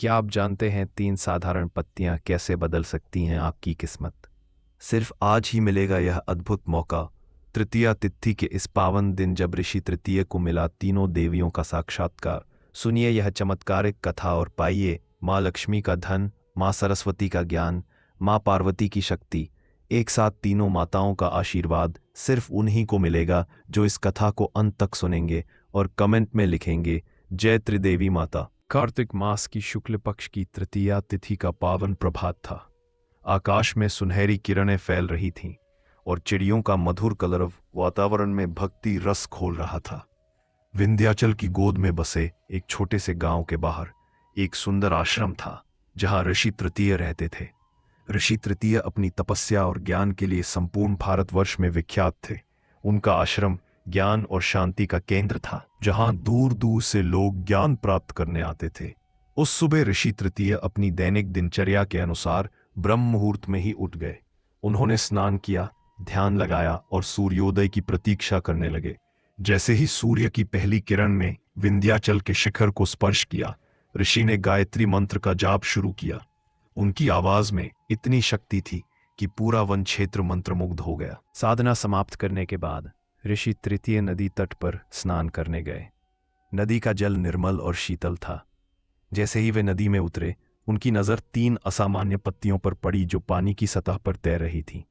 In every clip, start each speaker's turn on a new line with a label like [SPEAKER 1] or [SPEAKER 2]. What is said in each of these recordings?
[SPEAKER 1] क्या आप जानते हैं 3 साधारण पत्तियां कैसे बदल सकती हैं आपकी किस्मत? सिर्फ आज ही मिलेगा यह अद्भुत मौका। तृतीया तिथि के इस पावन दिन जब ऋषि तृतीय को मिला तीनों देवियों का साक्षात्कार। सुनिए यह चमत्कारिक कथा और पाइए माँ लक्ष्मी का धन, माँ सरस्वती का ज्ञान, माँ पार्वती की शक्ति, एक साथ तीनों माताओं का आशीर्वाद सिर्फ उन्हीं को मिलेगा जो इस कथा को अंत तक सुनेंगे और कमेंट में लिखेंगे जय त्रिदेवी माता। कार्तिक मास की शुक्ल पक्ष की तृतीया तिथि का पावन प्रभात था। आकाश में सुनहरी किरणें फैल रही थीं और चिड़ियों का मधुर कलरव वातावरण में भक्ति रस खोल रहा था। विंध्याचल की गोद में बसे एक छोटे से गांव के बाहर एक सुंदर आश्रम था जहां ऋषि तृतीय रहते थे। ऋषि तृतीय अपनी तपस्या और ज्ञान के लिए संपूर्ण भारतवर्ष में विख्यात थे। उनका आश्रम ज्ञान और शांति का केंद्र था जहां दूर दूर से लोग ज्ञान प्राप्त करने आते थे। उस सुबह ऋषि तृतीय अपनी दैनिक दिनचर्या के अनुसार ब्रह्म मुहूर्त में ही उठ गए। उन्होंने स्नान किया, ध्यान लगाया और सूर्योदय की प्रतीक्षा करने लगे। जैसे ही सूर्य की पहली किरण ने विंध्याचल के शिखर को स्पर्श किया, ऋषि ने गायत्री मंत्र का जाप शुरू किया। उनकी आवाज में इतनी शक्ति थी कि पूरा वन क्षेत्र मंत्रमुग्ध हो गया। साधना समाप्त करने के बाद ऋषि तृतीय नदी तट पर स्नान करने गए। नदी का जल निर्मल और शीतल था। जैसे ही वे नदी में उतरे, उनकी नज़र 3 असामान्य पत्तियों पर पड़ी जो पानी की सतह पर तैर रही थीं।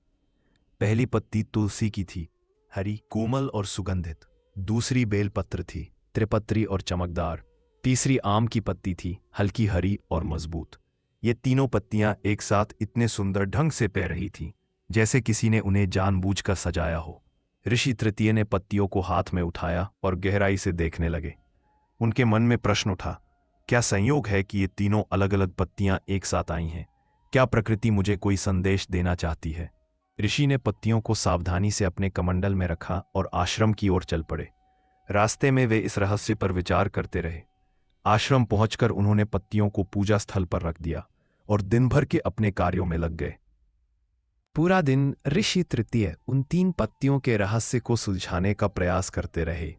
[SPEAKER 1] पहली पत्ती तुलसी की थी, हरी, कोमल और सुगंधित। दूसरी बेलपत्र थी, त्रिपत्री और चमकदार। तीसरी आम की पत्ती थी, हल्की हरी और मजबूत। ये तीनों पत्तियां एक साथ इतने सुंदर ढंग से तैर रही थीं जैसे किसी ने उन्हें जानबूझकर सजाया हो। ऋषि तृतीय ने पत्तियों को हाथ में उठाया और गहराई से देखने लगे। उनके मन में प्रश्न उठा, क्या संयोग है कि ये तीनों अलग अलग पत्तियां एक साथ आई हैं? क्या प्रकृति मुझे कोई संदेश देना चाहती है? ऋषि ने पत्तियों को सावधानी से अपने कमंडल में रखा और आश्रम की ओर चल पड़े। रास्ते में वे इस रहस्य पर विचार करते रहे। आश्रम पहुंचकर उन्होंने पत्तियों को पूजा स्थल पर रख दिया और दिन भर के अपने कार्यों में लग गए। पूरा दिन ऋषि तृतीय उन 3 पत्तियों के रहस्य को सुलझाने का प्रयास करते रहे।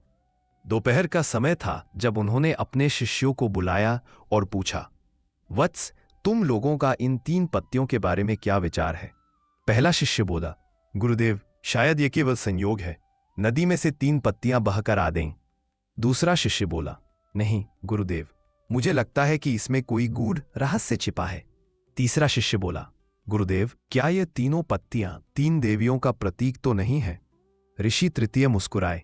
[SPEAKER 1] दोपहर का समय था जब उन्होंने अपने शिष्यों को बुलाया और पूछा, वत्स, तुम लोगों का इन 3 पत्तियों के बारे में क्या विचार है? पहला शिष्य बोला, गुरुदेव, शायद ये केवल संयोग है। नदी में से 3 पत्तियां बहकर आ दें। दूसरा शिष्य बोला, नहीं गुरुदेव, मुझे लगता है कि इसमें कोई गूढ़ रहस्य छिपा है। तीसरा शिष्य बोला, गुरुदेव, क्या ये तीनों पत्तियां 3 देवियों का प्रतीक तो नहीं है? ऋषि तृतीय मुस्कुराए,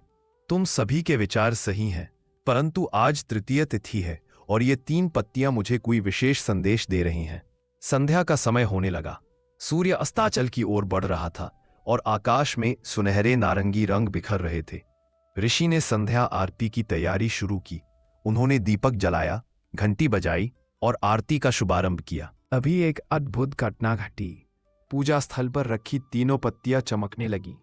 [SPEAKER 1] तुम सभी के विचार सही हैं, परंतु आज तृतीय तिथि है और ये 3 पत्तियां मुझे कोई विशेष संदेश दे रही हैं। संध्या का समय होने लगा। सूर्य अस्ताचल की ओर बढ़ रहा था और आकाश में सुनहरे नारंगी रंग बिखर रहे थे। ऋषि ने संध्या आरती की तैयारी शुरू की। उन्होंने दीपक जलाया, घंटी बजाई और आरती का शुभारंभ किया। अभी एक अद्भुत घटना घटी। पूजा स्थल पर रखी तीनों पत्तियां चमकने लगीं।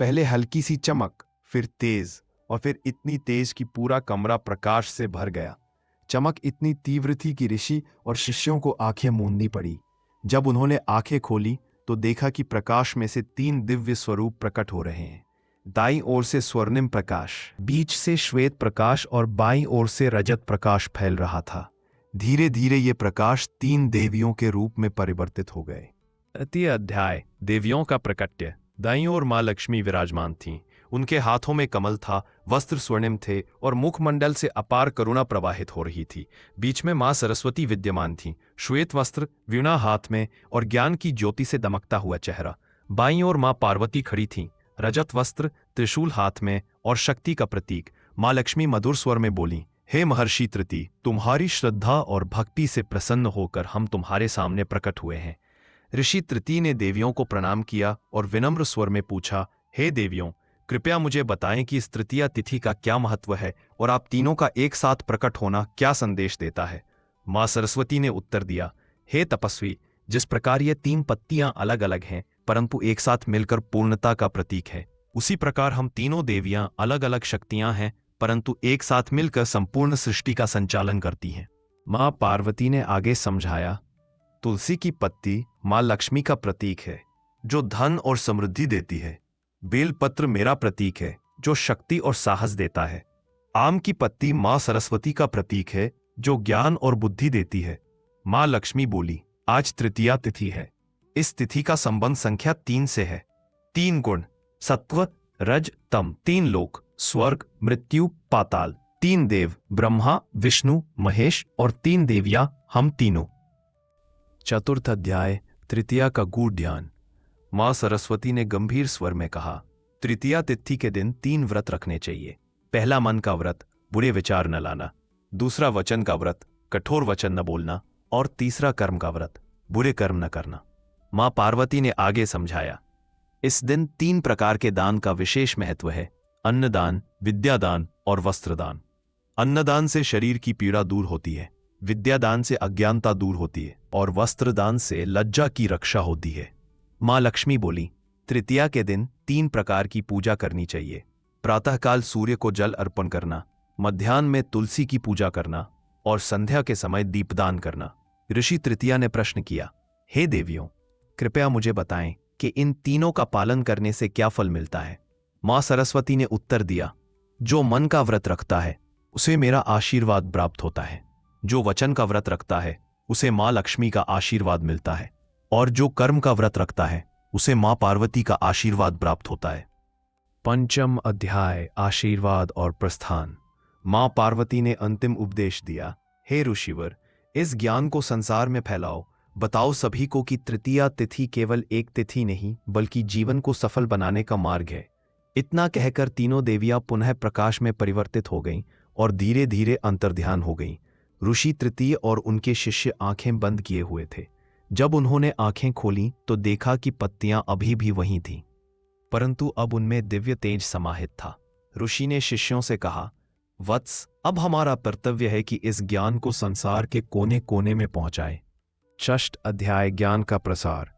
[SPEAKER 1] पहले हल्की सी चमक, फिर तेज और फिर इतनी तेज कि पूरा कमरा प्रकाश से भर गया। चमक इतनी तीव्र थी कि ऋषि और शिष्यों को आंखें मूंदनी पड़ी। जब उन्होंने आंखें खोली तो देखा कि प्रकाश में से 3 दिव्य स्वरूप प्रकट हो रहे हैं। दाईं ओर से स्वर्णिम प्रकाश, बीच से श्वेत प्रकाश और बाईं ओर से रजत प्रकाश फैल रहा था। धीरे धीरे ये प्रकाश 3 देवियों के रूप में परिवर्तित हो गए। तृतीय अध्याय, देवियों का प्रकट्य। दाईं ओर माँ लक्ष्मी विराजमान थीं। उनके हाथों में कमल था, वस्त्र स्वर्णिम थे और मुखमंडल से अपार करुणा प्रवाहित हो रही थी। बीच में माँ सरस्वती विद्यमान थीं, श्वेत वस्त्र, वीणा हाथ में और ज्ञान की ज्योति से दमकता हुआ चेहरा। बाईं ओर माँ पार्वती खड़ी थीं, रजत वस्त्र, त्रिशूल हाथ में और शक्ति का प्रतीक। माँ लक्ष्मी मधुर स्वर में बोली, हे महर्षि तृतीय, तुम्हारी श्रद्धा और भक्ति से प्रसन्न होकर हम तुम्हारे सामने प्रकट हुए हैं। ऋषि तृतीय ने देवियों को प्रणाम किया और विनम्र स्वर में पूछा, हे देवियों, कृपया मुझे बताएं कि इस तृतीया तिथि का क्या महत्व है और आप तीनों का एक साथ प्रकट होना क्या संदेश देता है? माँ सरस्वती ने उत्तर दिया, हे तपस्वी, जिस प्रकार ये 3 पत्तियां अलग अलग हैं परंतु एक साथ मिलकर पूर्णता का प्रतीक है, उसी प्रकार हम तीनों देवियां अलग अलग शक्तियां हैं परंतु एक साथ मिलकर संपूर्ण सृष्टि का संचालन करती हैं। माँ पार्वती ने आगे समझाया, तुलसी की पत्ती माँ लक्ष्मी का प्रतीक है जो धन और समृद्धि देती है। बेलपत्र मेरा प्रतीक है जो शक्ति और साहस देता है। आम की पत्ती माँ सरस्वती का प्रतीक है जो ज्ञान और बुद्धि देती है। माँ लक्ष्मी बोली, आज तृतीया तिथि है। इस तिथि का संबंध संख्या 3 से है। 3 गुण, सत्व, रज, तम, 3 लोक, स्वर्ग, मृत्यु, पाताल, 3 देव, ब्रह्मा, विष्णु, महेश और 3 देवियां, हम तीनों। चतुर्थ अध्याय, तृतीया का गूढ़ ध्यान। मां सरस्वती ने गंभीर स्वर में कहा, तृतीया तिथि के दिन 3 व्रत रखने चाहिए। पहला मन का व्रत, बुरे विचार न लाना। दूसरा वचन का व्रत, कठोर वचन न बोलना। और तीसरा कर्म का व्रत, बुरे कर्म न करना। मां पार्वती ने आगे समझाया, इस दिन 3 प्रकार के दान का विशेष महत्व है। अन्नदान, विद्यादान और वस्त्रदान। अन्नदान से शरीर की पीड़ा दूर होती है, विद्यादान से अज्ञानता दूर होती है और वस्त्रदान से लज्जा की रक्षा होती है। मां लक्ष्मी बोली, तृतीया के दिन 3 प्रकार की पूजा करनी चाहिए। प्रातःकाल सूर्य को जल अर्पण करना, मध्याह्न में तुलसी की पूजा करना और संध्या के समय दीपदान करना। ऋषि तृतीया ने प्रश्न किया, हे देवियों, कृपया मुझे बताएं कि इन तीनों का पालन करने से क्या फल मिलता है। मां सरस्वती ने उत्तर दिया, जो मन का व्रत रखता है उसे मेरा आशीर्वाद प्राप्त होता है। जो वचन का व्रत रखता है उसे मां लक्ष्मी का आशीर्वाद मिलता है और जो कर्म का व्रत रखता है उसे मां पार्वती का आशीर्वाद प्राप्त होता है। पंचम अध्याय, आशीर्वाद और प्रस्थान। मां पार्वती ने अंतिम उपदेश दिया, हे ऋषिवर, इस ज्ञान को संसार में फैलाओ। बताओ सभी को कि तृतीया तिथि केवल एक तिथि नहीं बल्कि जीवन को सफल बनाने का मार्ग है। इतना कहकर तीनों देवियां पुनः प्रकाश में परिवर्तित हो गईं और धीरे धीरे अंतर्ध्यान हो गईं। ऋषि तृतीय और उनके शिष्य आंखें बंद किए हुए थे। जब उन्होंने आंखें खोलीं तो देखा कि पत्तियां अभी भी वहीं थीं, परंतु अब उनमें दिव्य तेज समाहित था। ऋषि ने शिष्यों से कहा, वत्स, अब हमारा कर्तव्य है कि इस ज्ञान को संसार के कोने कोने में पहुंचाएं। षष्ठ अध्याय, ज्ञान का प्रसार।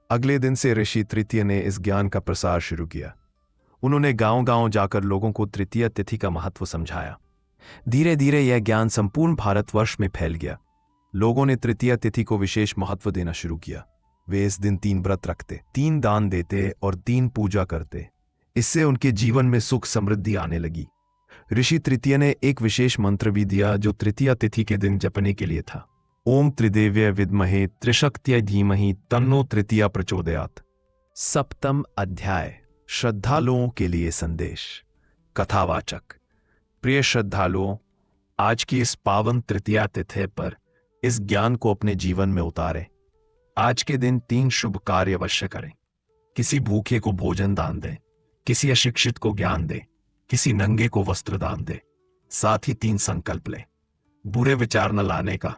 [SPEAKER 1] अगले दिन से ऋषि तृतीय ने इस ज्ञान का प्रसार शुरू किया। उन्होंने गांव-गांव जाकर लोगों को तृतीया तिथि का महत्व समझाया। धीरे धीरे यह ज्ञान संपूर्ण भारतवर्ष में फैल गया। लोगों ने तृतीया तिथि को विशेष महत्व देना शुरू किया। वे इस दिन 3 व्रत रखते, 3 दान देते और 3 पूजा करते। इससे उनके जीवन में सुख समृद्धि आने लगी। ऋषि तृतीय ने एक विशेष मंत्र भी दिया जो तृतीया तिथि के दिन जपने के लिए था। ओम त्रिदेव्य विद्महे त्रिशक्त्यै धीमहि तन्नो तृतीया प्रचोदयात्। सप्तम अध्याय, श्रद्धालुओं के लिए संदेश। कथावाचक। प्रिय श्रद्धालुओं, आज की इस पावन तृतीया तिथि पर इस ज्ञान को अपने जीवन में उतारें। आज के दिन 3 शुभ कार्य अवश्य करें। किसी भूखे को भोजन दान दें, किसी अशिक्षित को ज्ञान दें, किसी नंगे को वस्त्र दान दें। साथ ही 3 संकल्प लें, बुरे विचार न लाने का,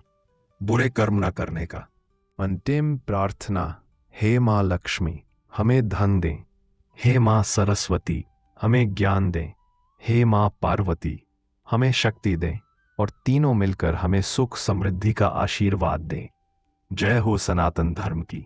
[SPEAKER 1] बुरे कर्म न करने का। अंतिम प्रार्थना, हे मां लक्ष्मी, हमें धन दें। हे मां सरस्वती, हमें ज्ञान दें। हे मां पार्वती, हमें शक्ति दें और तीनों मिलकर हमें सुख समृद्धि का आशीर्वाद दें। जय हो सनातन धर्म की।